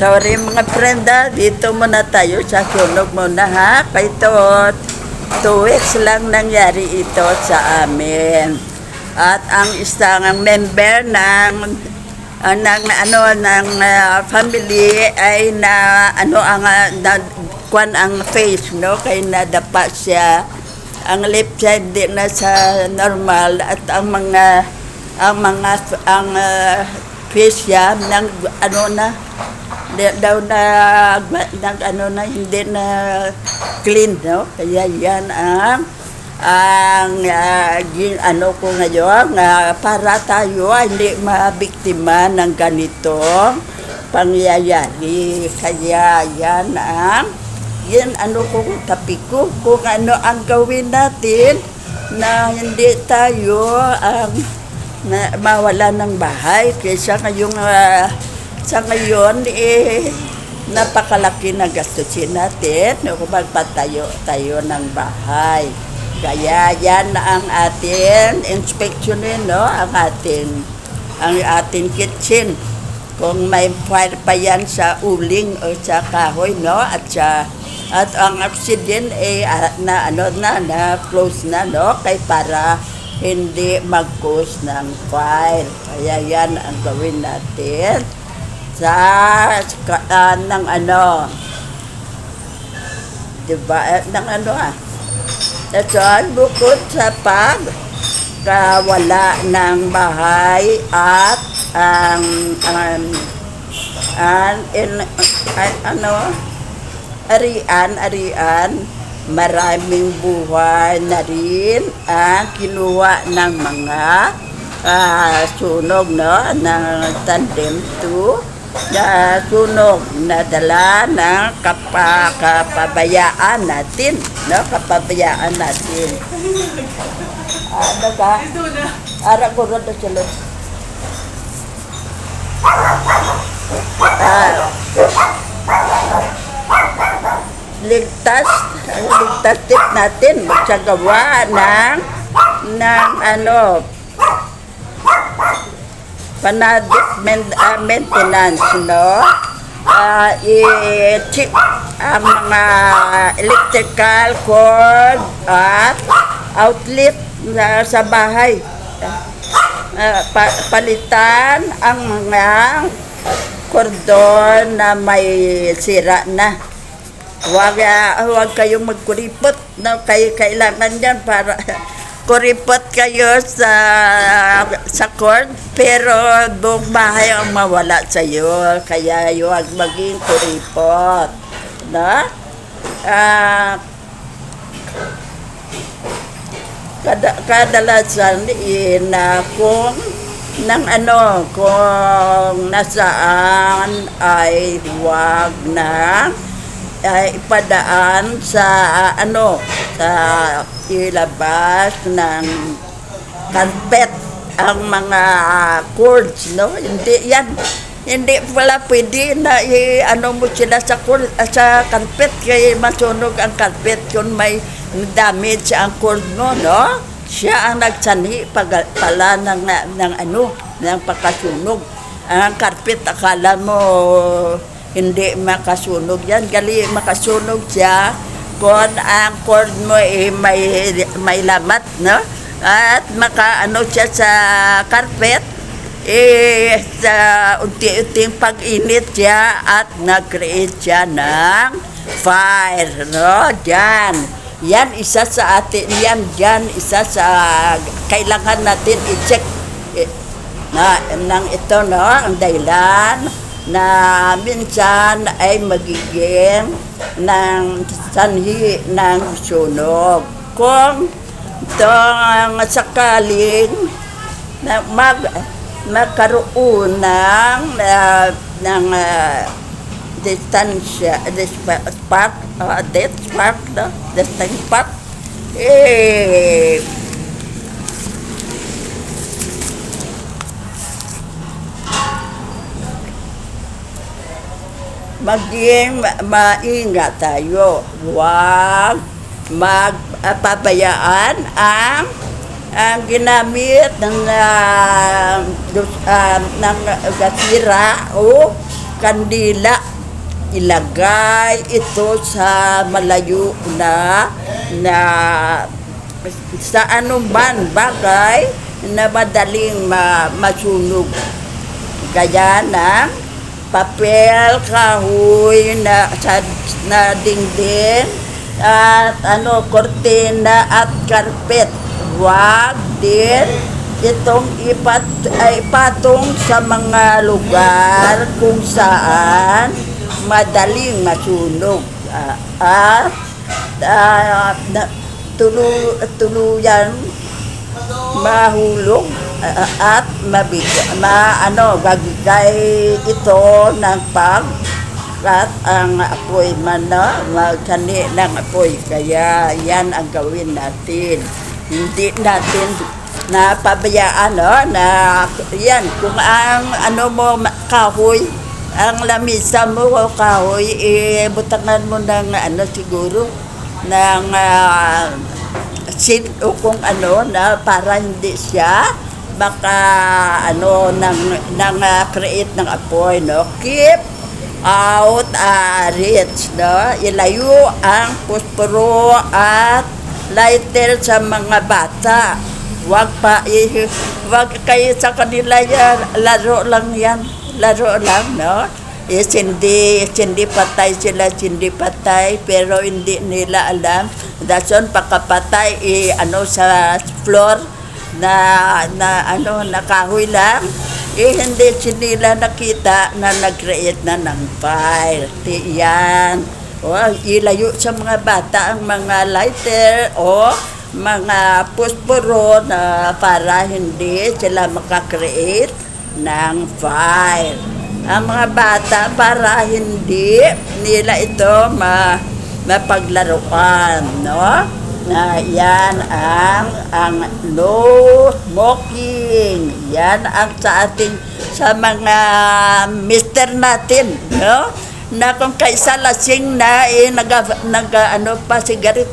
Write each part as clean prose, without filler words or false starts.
Sorry mga prenda, dito muna tayo sa sunog muna ha. Kaya ito, 2 weeks lang nangyari ito sa amin. At ang isang member ng family ay kuan ang face, no, kay nadapa siya ang left side di na sa normal at ang face siya ng daw na hindi na clean, no, kaya yan ang ko ngayon para tayo hindi mabiktima ng ganitong pangyayari. Kaya yan kung tapik ko kung ano ang gawin natin na hindi tayo mawala ng bahay. Kaysa sa ngayon napakalaki na gastusin natin kung magpatayo tayo ng bahay. Kaya yan ang ating inspeksyonin, no, ang ating kitchen. Kung may fire pa yan sa uling o sa kahoy, no, at ang oxygen na close na, no, kay para hindi mag-cause ng fire. Kaya yan ang gawin natin diba, bukod sa pagkawala ng bahay at arian, maraming buhay na rin ang kinuha ng mga sunog, no, ng tandem 2 na sunog na dala ng kapabayaan natin, no, kapabayaan natin. Ara ko rin na sila. Ligtas tip natin magsagawa ng panadik maintenance, no, i-check ang mga electrical cord at outlet sa bahay, palitan ang mga kordon na may sira na. Huwag kayong magkuripot, no, kailangan yan para kuripot kayo sa cord, pero buong bahay ang mawala sa iyo. Kaya huwag maging kuripot, no? Kadalasan kung nasaan ay huwag na ipadaan sa ilabas ng carpet ang mga cords, no. Hindi pala pwede na mo sila sa carpet, kaya masunog ang carpet kung may damage ang cord mo, no. Siya ang nagsanhi pala ng pagkasunog. Ang carpet, akala mo hindi makasunog yan. Gali makasunog siya kung ang cord mo may lamat, no? At siya sa carpet, sa unti-unting pag-init siya at nag-create siya ng fire, no? Yan isa sa atin, isa sa kailangan natin i-check ng ito, no, ang dahilan na minsan ay magiging ng sanhi ng sunog. Kung itong sakaling na magkaroon ng distansya, spark, maging maingat tayo. Huwag magpabayaan ang ginamit ng gasira o kandila. Ilagay ito sa malayo na sa anumang bagay na madaling masunog. Gaya ng papel, kahoy na dingding, at kortina at karpet. Huwag din itong ipatong sa mga lugar kung saan madaling masunog at tuluyan mahulog at gagigay ito ng at ang apoy magkani ng apoy. Kaya yan ang gawin natin. Hindi natin napabayaan na yan kung ang kahoy, ang lamisa mo o kahoy, butangan mo ng siguro ng o kung na para hindi siya nang create ng apoy, no? Keep out reach, no? Ilayo ang posporo at lighter sa mga bata. Wag kayo sa kanila yan, laro lang, no? Sindi patay sila, pero hindi nila alam. Dason pakapatay sa floor na kahoy lang. Hindi nila nakita na nag-create na ng fire. Yan. Ilayo sa mga bata ang mga lighter o mga posporo na para hindi sila makakreate ng fire. Ang mga bata para hindi nila ito mapaglaruan, no? Yan ang no smoking. Yan ang sa mga mister natin, no? Na kung kaisa lasing na pa sigaret,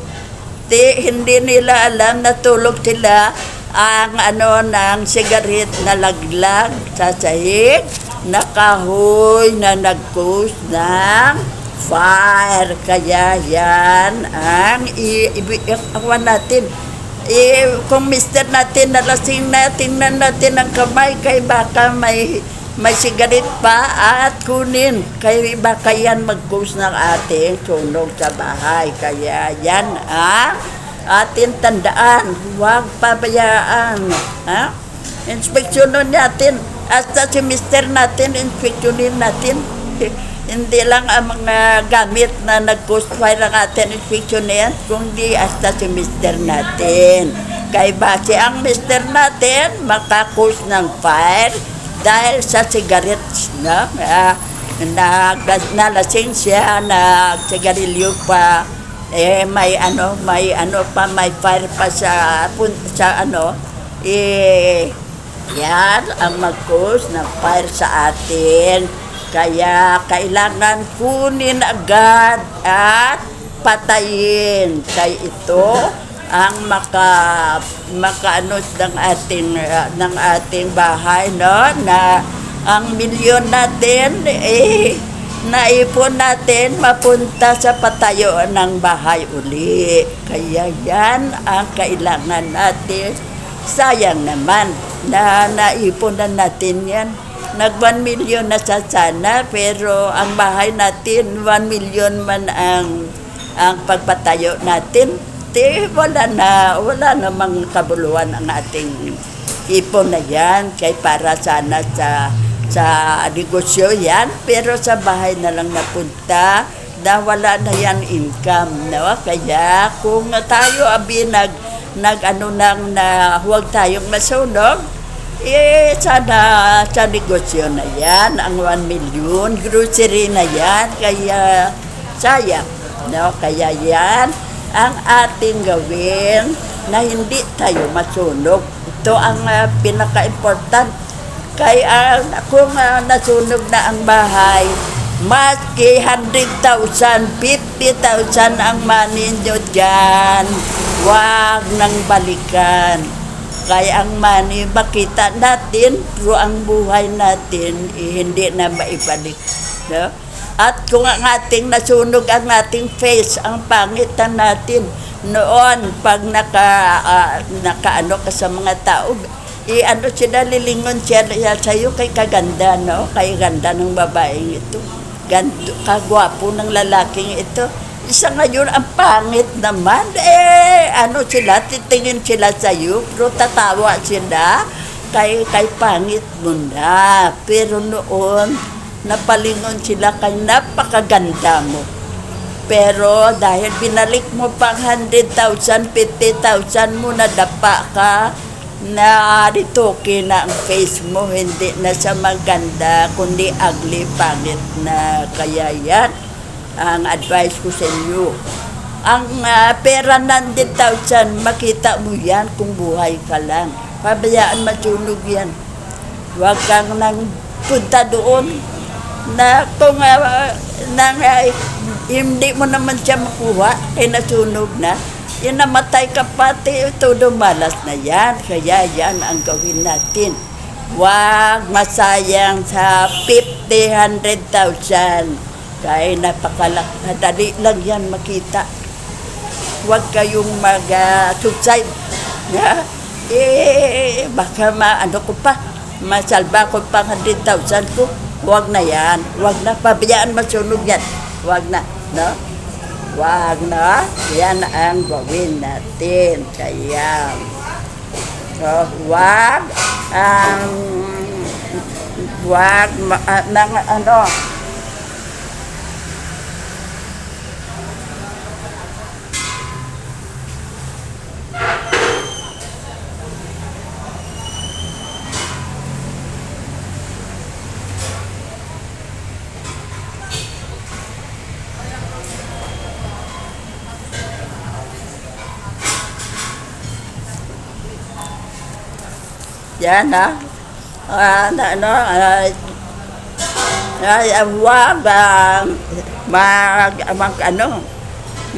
hindi nila alam na tulog sila ang ng sigaret na laglag sa sahig na kahoy na nag-cause ng fire. Kaya yan ang iiwan natin. Kung mister natin nalasing na, tingnan natin ang kamay, kay baka may sigaret pa at kunin. Kaya baka yan mag-cause ng ating sunog sa bahay. Kaya yan atin tandaan. Huwag pabayaan. Inspeksyonon natin. Hasta si mister natin, inspeksyonin natin. Hindi lang ang mga gamit na nag-cause fire ang atin inspeksyonin, kundi hasta si mister natin. Kaya base ang mister natin maka-cause ng fire dahil sa cigarettes, no? Nalasing siya, nagsigarilyo pa, may fire pa sa yan ang mag-cause ng fire sa atin. Kaya kailangan kunin agad at patayin. Kaya ito ang ng ating bahay, no? Na ang milyon natin naipon natin mapunta sa patayo ng bahay uli. Kaya yan ang kailangan natin. Sayang naman na naipunan natin yan. Nag 1 million na sana, pero ang bahay natin 1 million man ang pagpatayo natin. Wala namang kabuluhan ang ating ipon na yan. Kaya para sana sa negosyo yan, pero sa bahay na lang napunta na wala na yan income, no? Kaya kung tayo na huwag tayong masunog, sana sa negosyo na yan, ang 1 million, grocery na yan, kaya sayang, no? Kaya yan ang ating gawin na hindi tayo masunog. Ito ang pinaka-important. Kaya kung nasunog na ang bahay, maski 100,000, 50,000 ang money nyo dyan, huwag nang balikan. Kaya ang money makita natin, pero ang buhay natin hindi na maibalik. No? At kung ang ating nasunog ang ating face, ang pangitan natin, noon, pag nakaano ka sa mga tao, sila, lilingon siya sa'yo kay kaganda, no? Kay ganda ng babaeng ito. Kagwapo ng lalaking ito. Isa ngayon, ang pangit naman. Sila, titingin sila sa'yo, pero tatawa sila kay pangit mo na. Pero noon, napalingon sila kay napakaganda mo. Pero dahil binalik mo pang 100,000, 50,000 mo, nadapa ka, na ritoke na ang face mo, hindi na sa maganda, kundi ugly, pangit na. Kaya yan, ang advice ko sa inyo. Ang pera ng 100,000, makita mo yan kung buhay ka lang. Pabayaan masunog yan. Huwag kang nang punta doon na kung hindi mo naman siya makuha, nasunog na. Yung namatay ka pati, todo malas na yan. Kaya yan ang gawin natin. Huwag masayang sa 50, 100,000. Kaya napakalaki, lang yan makita. Huwag kayong mag-suicide. Baka masalba ko pa 100,000 ko. Huwag na yan. Huwag na. Pabayaan masunog yan. Huwag na. No? Huwag na. Yan ang gawin natin. Kaya, huwag yan huwag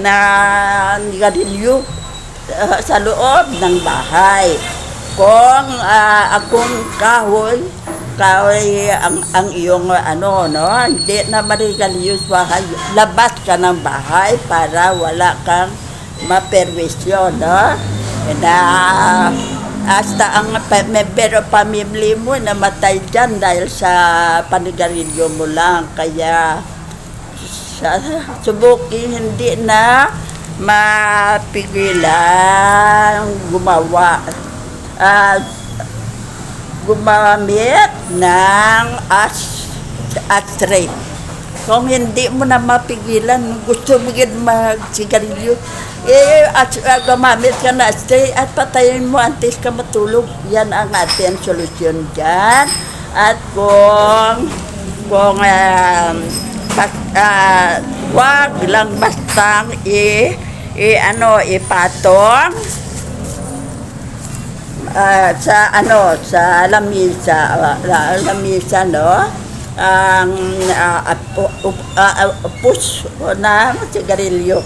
na nigarilyo sa loob ng bahay. Kung akong kahoy ang iyong hindi na marigarilyo sa bahay, labas ka ng bahay para wala kang maperwisyo, no? Hasta ang pero pamilya mo namatay dyan dahil sa panigarilyo mo lang. Kaya subukin hindi na mapigilan gumamit ng ashtray. Kung hindi mo na mapigilan, gusto mo magsigarilyo, gumamit ka na ashtray at patayin mo antes ka matulog. Yan ang ating solusyon dyan. At kung wag lang bastang ipatong sa lamisa, no? Ang push na sigarilyo.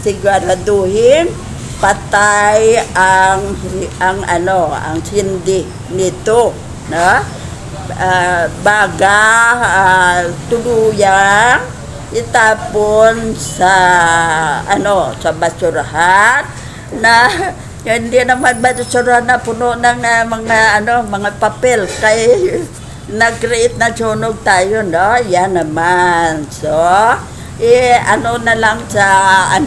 Siguraduhin patay ang sindi nito, no? Baga tuluyang itapon sa basurahan na hindi naman basurahan na puno ng mga papel, kaya nag-create na sunog tayo, no? Yan naman. So na lang sa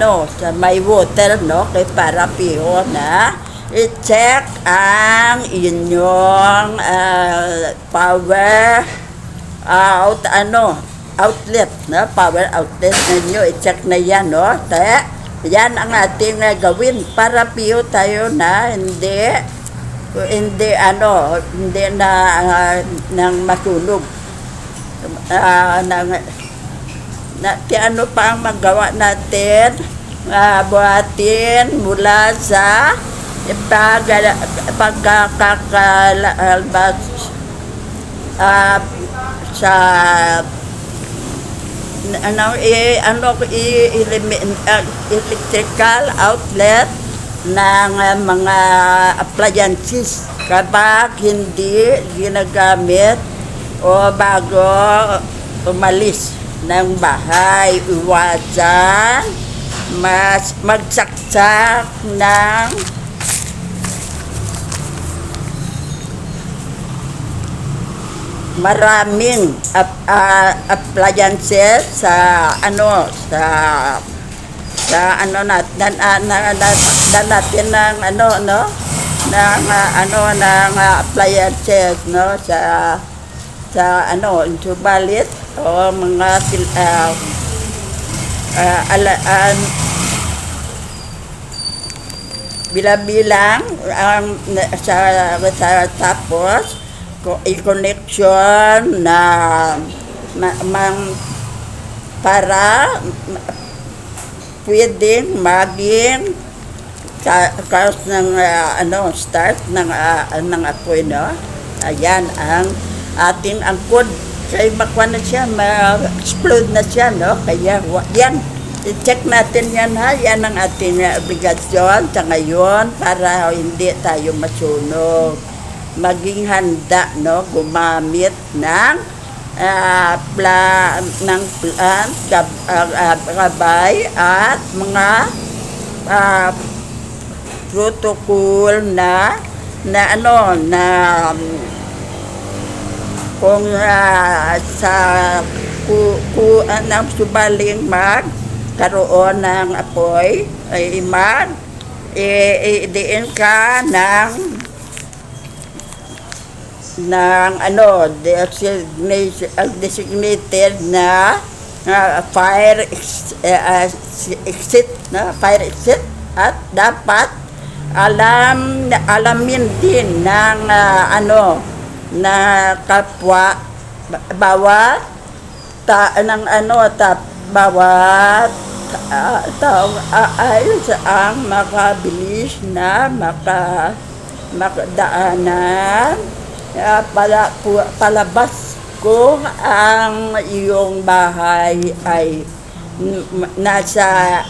may water, no? Kay para piho na i-check ang inyong power outlet, no? Power outlet ninyo, i-check na yan, no? Yan ang ating gawin para piho tayo na hindi nang masunog. Ano pa ang magawa natin? Buhatin mula sa pagkakakalabas sa electrical outlet ng mga appliances kapag hindi ginagamit o bago umalis ng bahay, iwasan magsaksak ng maraming appliances sa natin ng ng appliances sa subalit o mga bilang sa tapos i-connection na para pwedeng maging cause ng start ng apoy, no? Ayan ang ating angkod. Kaya makuha na siya, ma-explode na siya, no? Kaya yan, i-check natin yan, ha? Yan ang ating obligasyon sa ngayon para hindi tayo masunog. Maging handa, no? Gumamit ng gabay at mga protocol na kung ng subaling magkaroon ng apoy ay idiin ka ng designated na fire exit at dapat alamin din ng na kapwa bawat ayos ang makabilis na makadaanan palabas kung ang iyong bahay ay nasa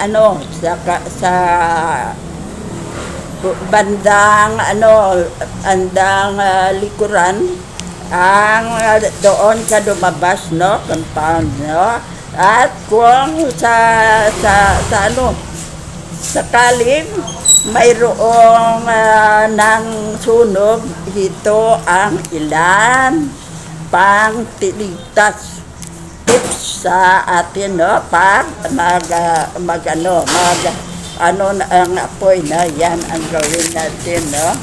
sa bandang likuran ang doon ka lumabas, no, compound, no, at kung sakaling mayroong ng sunog, ito ang ilan pang tiligtas tips sa atin, no, pag ang apoy na yan ang gawin natin, no.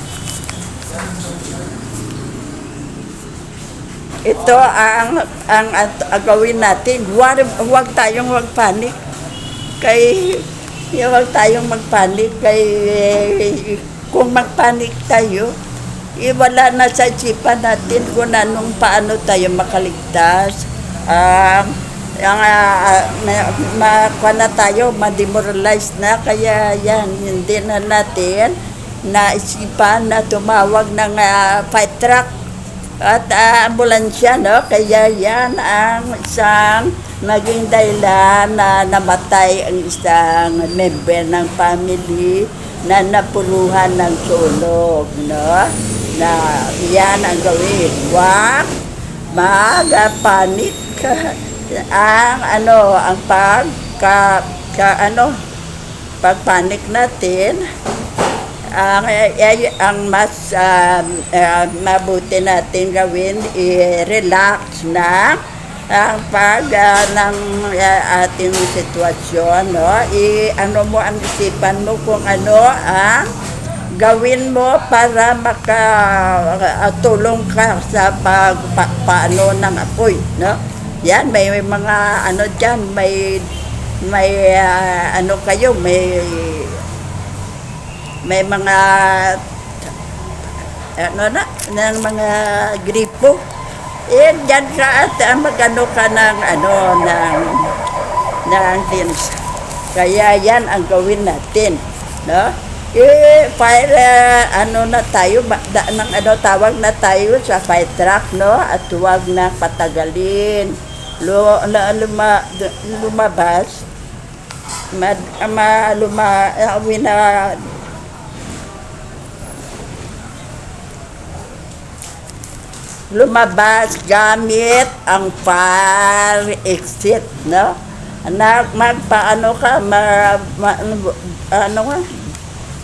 Ito ang gawin natin. Huwag tayong magpanik. Huwag tayong magpanik kung magpanik tayo, wala na sa isipan natin kung paano tayo makaligtas. Ma-demoralize na, kaya yan, hindi na natin naisipan na tumawag ng fire truck at ambulansya, no? Kaya yan ang isang naging dahilan na namatay ang isang member ng family na napuluhan ng sunog, no? Na yan ang gawin. Huwag mag-panic. ang pagpanik natin, ang mas mabuti natin gawin, i-relax na ang ng ating sitwasyon, no? Mo ang isipan mo kung ano ang gawin mo para makatulong ka sa paano ng apoy, no? Yan, may mga dyan, may kayo, may mga ng mga gripo. Dyan ka at magano ka ng things. Kaya yan ang gawin natin, no? Fire na tayo, tawag na tayo sa fire truck, no? At huwag na patagalin. Lumabas, lumabas gamit ang fire exit, no? Magpaano ka, ano nga,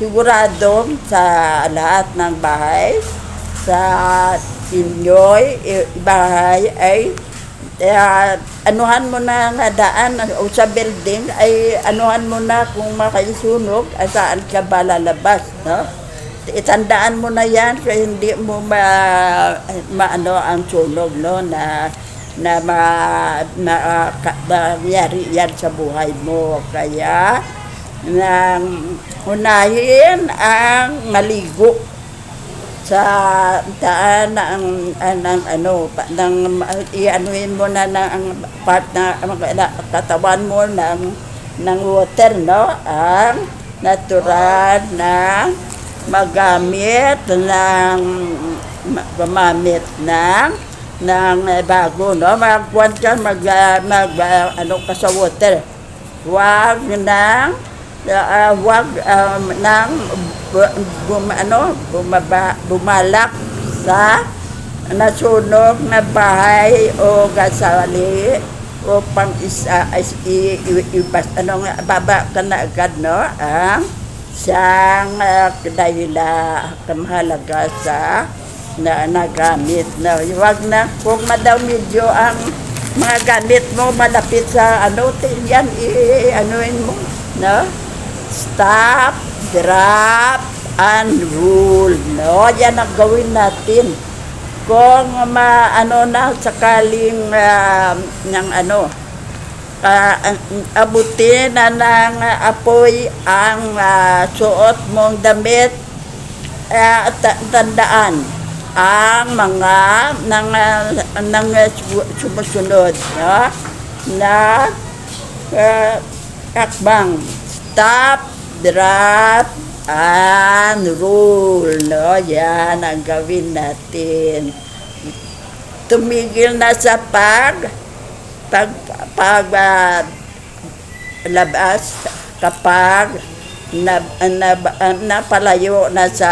sigurado sa lahat ng bahay, sa inyo'y bahay ay anuhan mo na nga daan o sa building ay anuhan mo na kung makaisunog at saan ka ba lalabas, no? Itandaan mo na yan kaya hindi mo maano ang sunog, no, na mangyari yan sa buhay mo. Kaya nang unahin ang maligo sa daan ng ano ng ianuhin mo na ng part na katawan mo ng water, no, ang natural na gumamit ng bago, no, magkuhan ka ano ka sa water, wag nang bumalak sa nasunog na bahay o gasali upang baba ka na agad, no, ang siyang kamahalaga sa nagamit, no. Huwag na kung medyo ang mga gamit mo malapit sa yan anuin mo, no. Stop, drop, and roll, no. Yan ang gawin natin. Kung sakaling abutin na ng apoy ang suot mong damit, tandaan ang mga sumusunod, no, na akbang. Stop, drop, and roll, no. Yan ang gawin natin. Tumigil na sa labas kapag napalayo na sa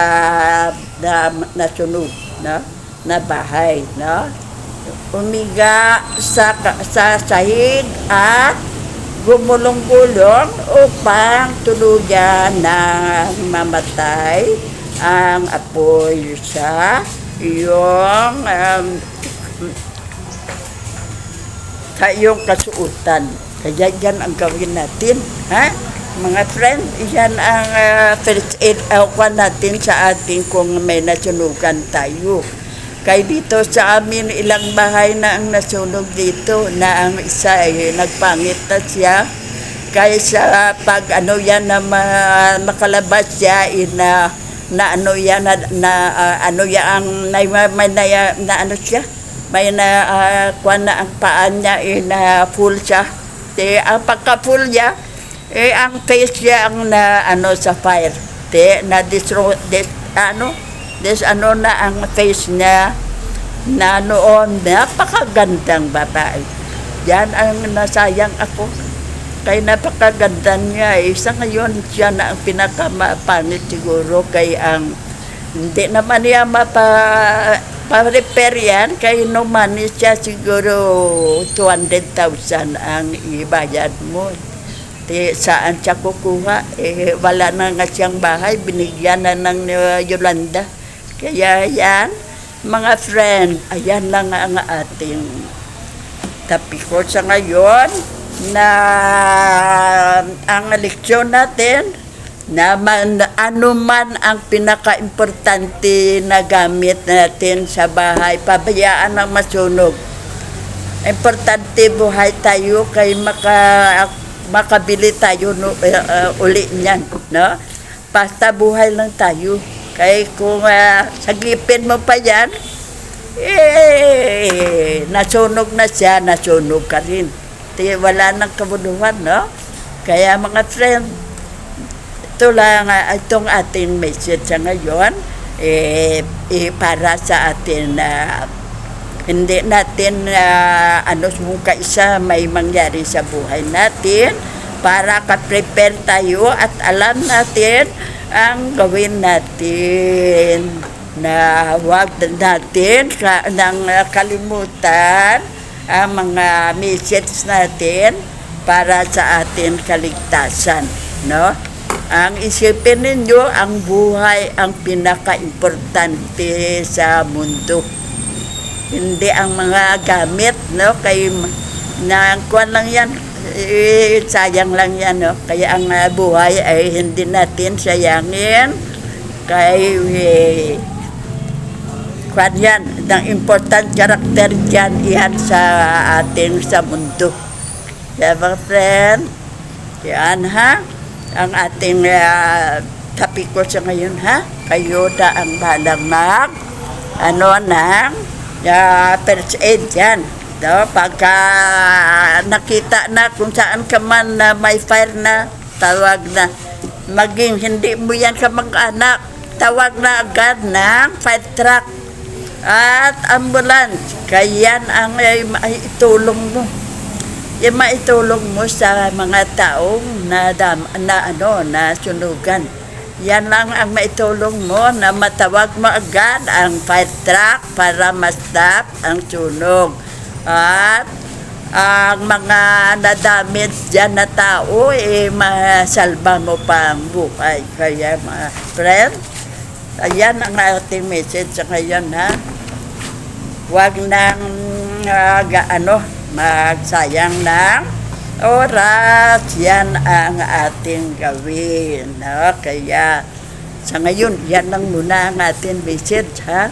nasunog, no, na bahay, no. Umiga sa sahig at gumulong-gulong upang tuluyan na mamatay ang apoy sa iyong kasuotan. Kaya yan ang gawin natin, ha? Mga friend, yan ang first aid natin sa ating kung may nasunugan tayo. Kaya dito sa amin, ilang bahay na ang nasunog dito, na ang isa ay nagpangit na siya. Kaya sa pag makalabas siya, may kuha na ang paan niya, full siya. Ang pagka-full niya, ang face niya ang sa fire. Na ang face niya na noon, napakagandang babae. Yan ang nasayang ako. Kaya napakaganda niya. Sa ngayon, siya na ang pinakamapangit siguro. Kaya hindi naman niya pa-repair yan. Kaya naman siya siguro 200,000 ang ibayad mo. Saan siya kukuha? Wala na nga siyang bahay. Binigyan na ng Yolanda. Kaya yan, mga friend, ayan lang ang ating topic ko sa ngayon, na ang leksyon natin na ano man ang pinaka-importante na gamit natin sa bahay, pabayaan ng masunog. Importante buhay tayo kay makabili tayo uli niyan, no? Basta buhay lang tayo. Kaya kung sagipin mo pa yan, nasunog na siya, nasunog ka rin. Wala nang kabunuhan, no? Kaya mga friend, ito lang itong ating message sa ngayon, para sa atin hindi natin kaisa may mangyari sa buhay natin, para ka-prepare tayo at alam natin ang gawin natin. na huwag natin kalimutan ang mga message natin para sa ating kaligtasan, no? Ang isipin ninyo, ang buhay ang pinaka-importante sa mundo. Hindi ang mga gamit, no? Kay kuwan lang yan, sayang lang yan, no? Kaya ang buhay ay hindi natin sayangin. Kay kuwan yan, ang important karakter dyan yan sa ating sa mundo. Kaya mga friend, yan ha, ang ating topic ko sa ngayon ha, kayo na ang balang ng first aid yan. No? Pagka nakita na kung saan ka man na may fire na, tawag na, maging hindi mo yan ka mag-anak, tawag na agad ng fire truck at ambulance. Kaya yan ang maitulong mo. Yung maitulong mo sa mga taong na sunugan. Yan lang ang maitulong mo na matawag mo agad ang fire truck para ma-stop ang sunog. At ang mga nadamage dyan na tao, masalba mo pa ang buhay. Kaya mga friend, ayan ang ating message sa ngayon ha. Huwag nang magsayang ng oras. Yan ang ating gawin. No? Kaya sa ngayon, yan lang muna ang ating message ha.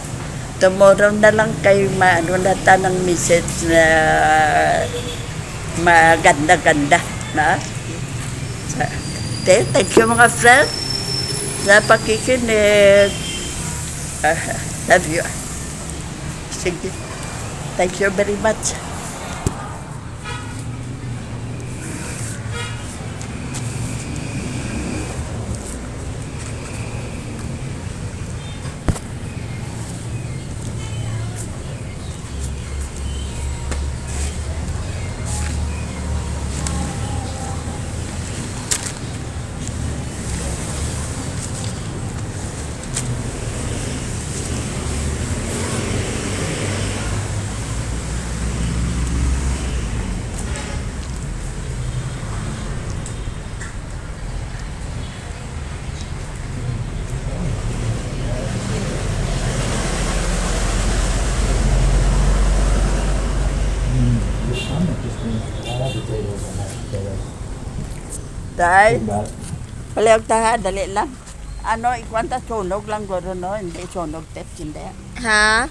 Tomorrow na lang kayo ng message na maganda-ganda. Na? Thank you mga friends sa pakikinig. Love you. Sige. Thank you very much. Tay, paliwag taha, dali lang. Ikwanta sunog lang guro no, hindi sunog test, hindi. Ha?